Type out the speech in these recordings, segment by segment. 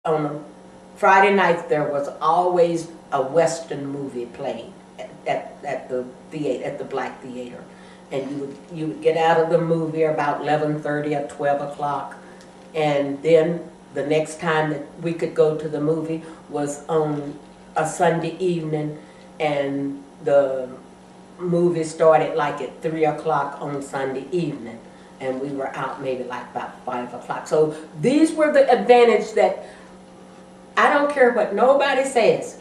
on Friday nights there was always a Western movie playing at the theater, at the Black Theater, and you would get out of the movie about 11:30 or 12 o'clock, and then the next time that we could go to the movie was on a Sunday evening, and the movie started like at 3 o'clock on Sunday evening, and we were out maybe like about 5 o'clock. So these were the advantage that, I don't care what nobody says.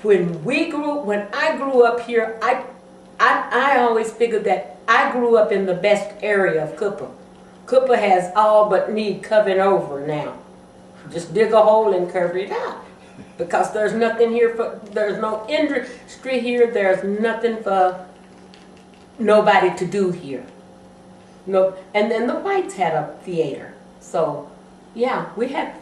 When I grew up here, I always figured that I grew up in the best area of Cooper. Cooper has all but need covering over now. Just dig a hole and cover it up. Because there's nothing here there's no industry here, there's nothing for nobody to do here. No, and then the whites had a theater. So yeah, we had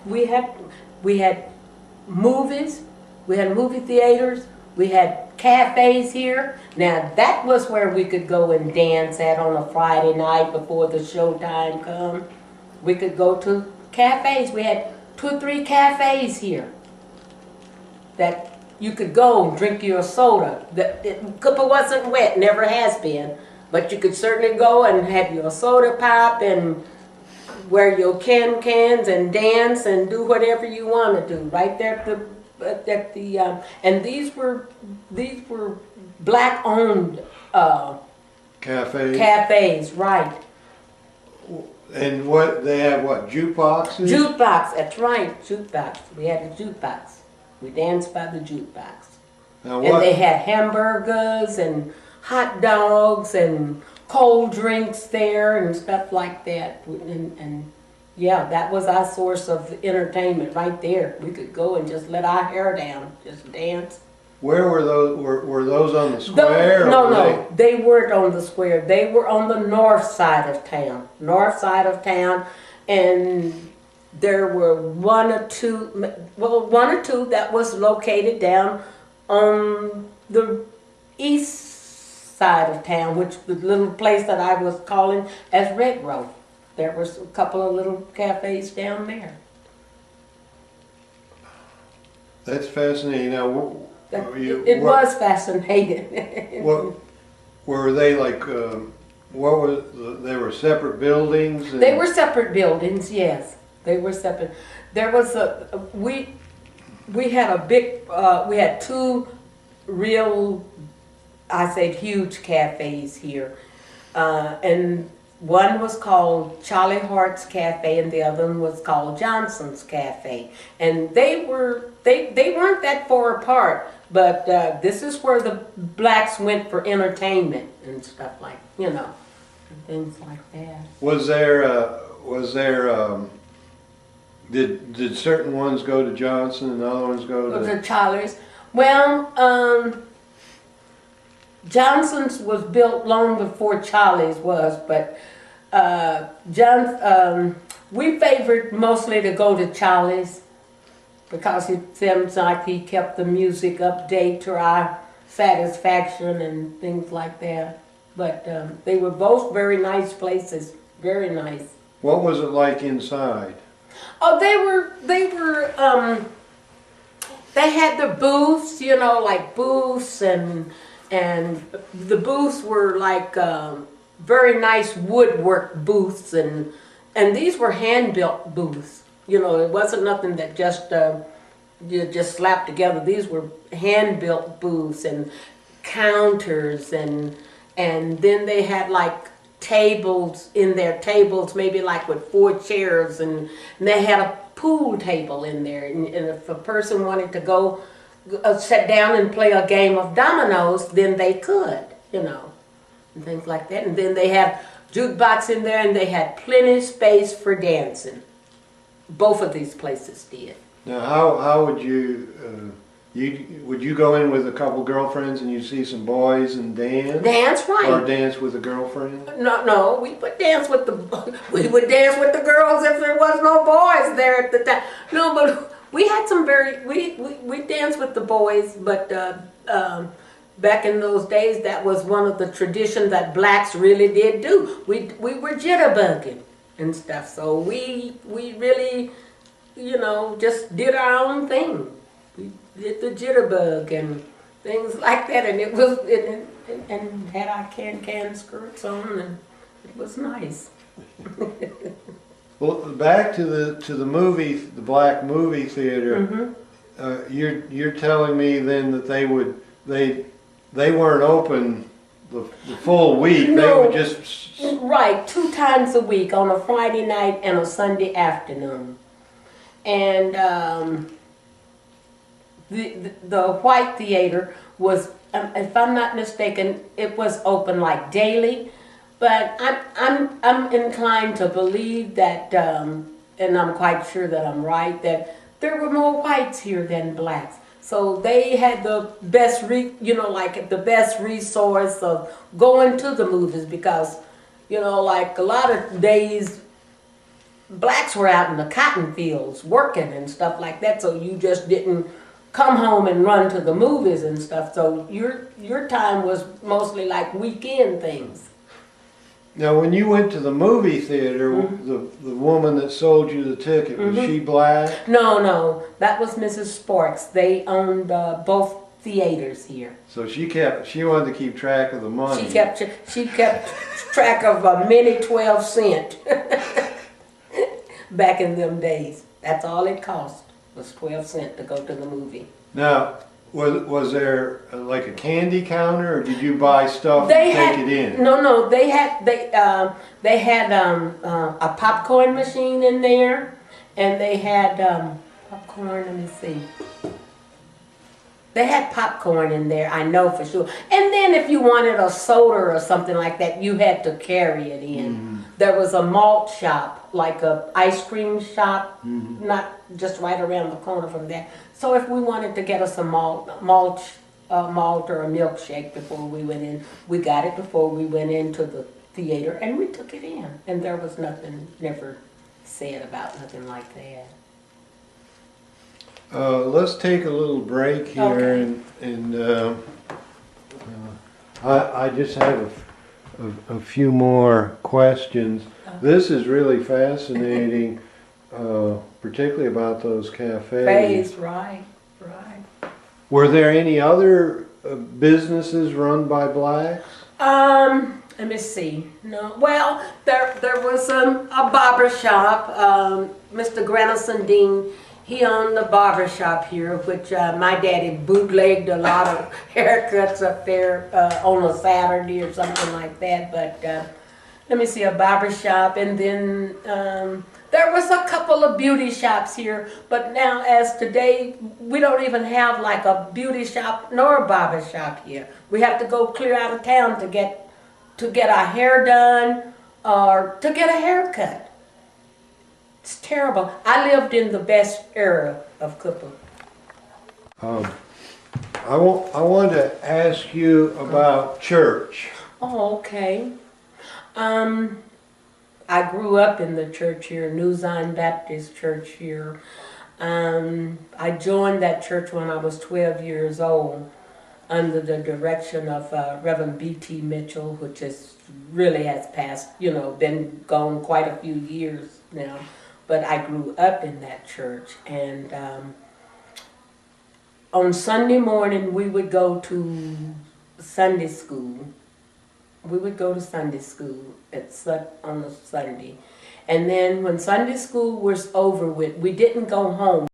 movies, we had movie theaters, we had cafes here. Now that was where we could go and dance at on a Friday night before the showtime come. We could go to cafes. We had 2 or 3 cafes here that you could go and drink your soda. Cooper wasn't wet, never has been, but you could certainly go and have your soda pop and wear your cans and dance and do whatever you want to do right there at the and these were black owned cafes, right. And what they have, what, jukeboxes? Jukebox, that's right, jukebox. We had a jukebox. We danced by the jukebox. Now and they had hamburgers and hot dogs and cold drinks there and stuff like that. And yeah, that was our source of entertainment right there. We could go and just let our hair down, just dance. Where were those? Were those on the square? No, they weren't on the square. They were on the north side of town. North side of town, and there were one or two that was located down on the east side of town, which the little place that I was calling as Red Road. There was a couple of little cafes down there. That's fascinating. Now, it was fascinating. What were they like? What was they were separate buildings? They were separate buildings. Yes, they were separate. There was we had a big we had 2 real, I say, huge cafes here, and one was called Charlie Hart's Cafe, and the other one was called Johnson's Cafe. And they weren't that far apart, but this is where the blacks went for entertainment and stuff like, and things like that. Did certain ones go to Johnson and other ones go to Charlie's? Well, Johnson's was built long before Charlie's was, but we favored mostly to go to Charlie's because it seems like he kept the music update to our satisfaction and things like that. But they were both very nice places, very nice. What was it like inside? Oh, they had the booths, like booths, and the booths were like very nice woodwork booths, and these were hand-built booths. It wasn't nothing that just you just slapped together. These were hand-built booths and counters, and then they had like tables in their tables, maybe like with 4 chairs, and they had a pool table in there, and if a person wanted to go sit down and play a game of dominoes, then they could, and things like that. And then they had jukebox in there, and they had plenty of space for dancing. Both of these places did. Now, how would you would you go in with a couple girlfriends and you see some boys and dance? Dance, right? Or dance with a girlfriend? No, we would dance with the girls if there was no boys there at the time. No, but we had some we danced with the boys, but back in those days, that was one of the traditions that blacks really did do. We were jitterbugging and stuff, so we really, just did our own thing. We did the jitterbug and things like that, and and had our can skirts on, and it was nice. Well, back to the movie, the black movie theater. You're telling me then that they weren't open the full week. No. They would just Right, 2 times a week, on a Friday night and a Sunday afternoon. And the White Theater was, if I'm not mistaken, it was open like daily. But I'm inclined to believe that, and I'm quite sure that I'm right, that there were more whites here than blacks. So they had the best, the best resource of going to the movies, because, like a lot of days, blacks were out in the cotton fields working and stuff like that. So you just didn't come home and run to the movies and stuff. So your time was mostly like weekend things. Now, when you went to the movie theater, the woman that sold you the ticket, was she black? No, that was Mrs. Sparks. They owned both theaters here. So she wanted to keep track of the money. She kept track of a mini 12-cent back in them days. That's all it cost, was 12 cents to go to the movie. Now, was there like a candy counter, or did you buy stuff and take it in? No, they had a popcorn machine in there, and they had popcorn. Let me see. They had popcorn in there, I know for sure. And then if you wanted a soda or something like that, you had to carry it in. There was a malt shop, like a ice cream shop, not just right around the corner from there. So if we wanted to get us a malt or a milkshake before we went in, we got it before we went into the theater, and we took it in. And there was nothing, never said about nothing like that. Let's take a little break here, Okay. and I just have a few more questions. This is really fascinating, particularly about those cafes. Right. Were there any other businesses run by blacks? Let me see. No, well, there was a barber shop. Mr. Granison Dean, he owned the barber shop here, which my daddy bootlegged a lot of haircuts up there on a Saturday or something like that. But let me see, a barber shop, and then there was a couple of beauty shops here. But now, as today, we don't even have like a beauty shop nor a barber shop here. We have to go clear out of town to get our hair done or to get a haircut. It's terrible. I lived in the best era of Cooper. I want to ask you about church. Oh, okay. I grew up in the church here, New Zion Baptist Church here. I joined that church when I was 12 years old under the direction of Reverend B.T. Mitchell, which really has passed, been gone quite a few years now. But I grew up in that church, and on Sunday morning we would go to Sunday school. We would go to Sunday school on a Sunday. And then when Sunday school was over with, we didn't go home.